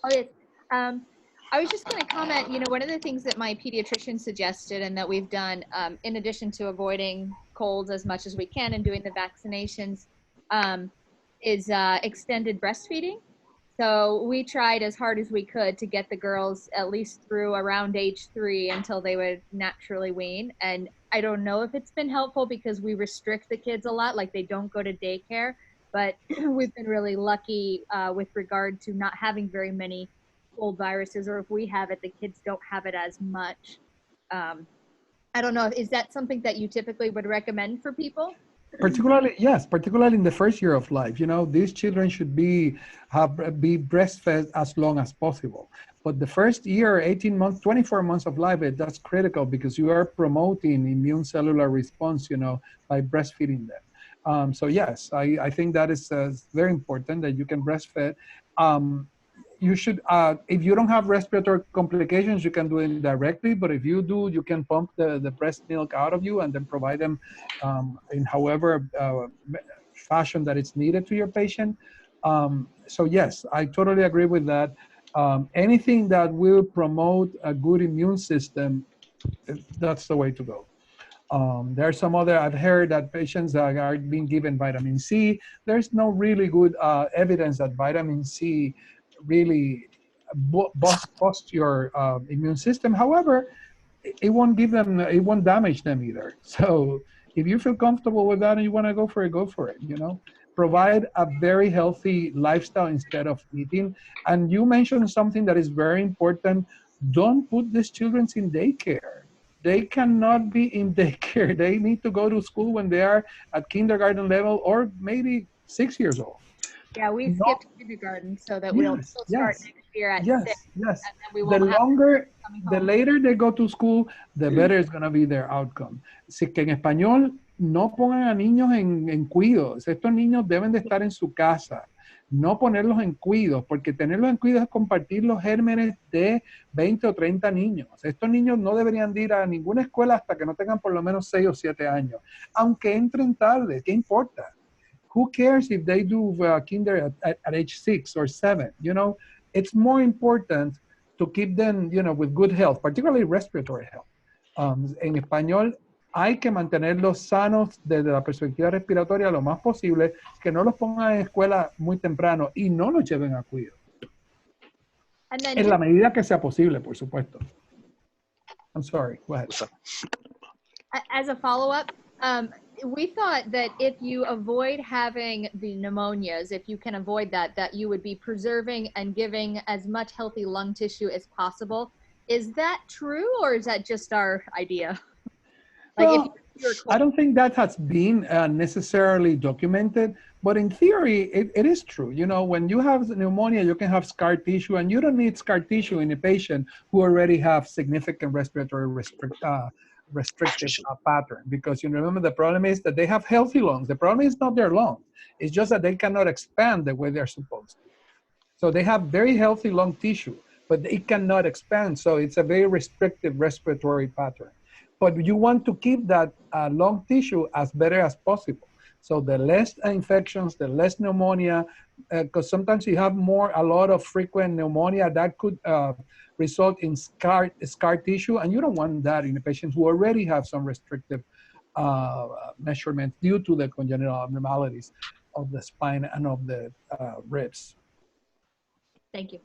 Oh, yes. I was just going to comment, one of the things that my pediatrician suggested and that we've done, in addition to avoiding colds as much as we can and doing the vaccinations, um, is extended breastfeeding. So we tried as hard as we could to get the girls at least through around age 3 until they would naturally wean. And I don't know if it's been helpful because we restrict the kids a lot, like they don't go to daycare. But we've been really lucky with regard to not having very many cold viruses, or if we have it, the kids don't have it as much. Um, I don't know. Is that something that you typically would recommend for people? Particularly, yes, particularly in the first year of life, these children should be breastfed as long as possible. But the first year, 18 months, 24 months of life, that's critical because you are promoting immune cellular response, by breastfeeding them. So yes, I think that is very important that you can breastfeed. You should, if you don't have respiratory complications, you can do it directly. But if you do, you can pump the breast milk out of you and then provide them in however fashion that it's needed to your patient. So yes, I totally agree with that. Anything that will promote a good immune system, that's the way to go. There are some other, I've heard that patients are being given vitamin C. There's no really good evidence that vitamin C really boosts your immune system. However, it won't give them, it won't damage them either. So if you feel comfortable with that and you want to go for it, go for it, Provide a very healthy lifestyle instead of eating. And you mentioned something that is very important. Don't put these children in daycare. They cannot be in daycare. They need to go to school when they are at kindergarten level or maybe 6 years old. Yeah, we No, skipped kindergarten so that we'll yes, still start yes, next year at 6, yes, yes. and then we The won't have longer, coming the home. later they go to school, the better is going to be their outcome. Así que en español, no pongan a niños en cuidos. Estos niños deben de estar en su casa. No ponerlos en cuidos, porque tenerlos en cuidos es compartir los gérmenes de 20 o 30 niños. Estos niños no deberían de ir a ninguna escuela hasta que no tengan por lo menos 6 o 7 años. Aunque entren tarde, ¿qué importa? Who cares if they do kinder at age 6 or 7? It's more important to keep them, with good health, particularly respiratory health. En español, hay que mantenerlos sanos desde la perspectiva respiratoria lo más posible, que no los pongan en escuela muy temprano y no los lleven a cuidado. En la medida que sea posible, por supuesto. I'm sorry, go ahead. As a follow-up, we thought that if you avoid having the pneumonias, if you can avoid that you would be preserving and giving as much healthy lung tissue as possible. Is that true, or is that just our idea? Well, I don't think that has been necessarily documented, but in theory, it is true. When you have pneumonia, you can have scar tissue, and you don't need scar tissue in a patient who already have significant respiratory restrictive pattern, because remember the problem is that they have healthy lungs. The problem is not their lungs. It's just that they cannot expand the way they're supposed to. So they have very healthy lung tissue, but it cannot expand. So it's a very restrictive respiratory pattern. But you want to keep that lung tissue as better as possible. So the less infections, the less pneumonia, because sometimes you have a lot of frequent pneumonia that could result in scar tissue, and you don't want that in a patient who already have some restrictive measurements due to the congenital abnormalities of the spine and of the ribs. Thank you.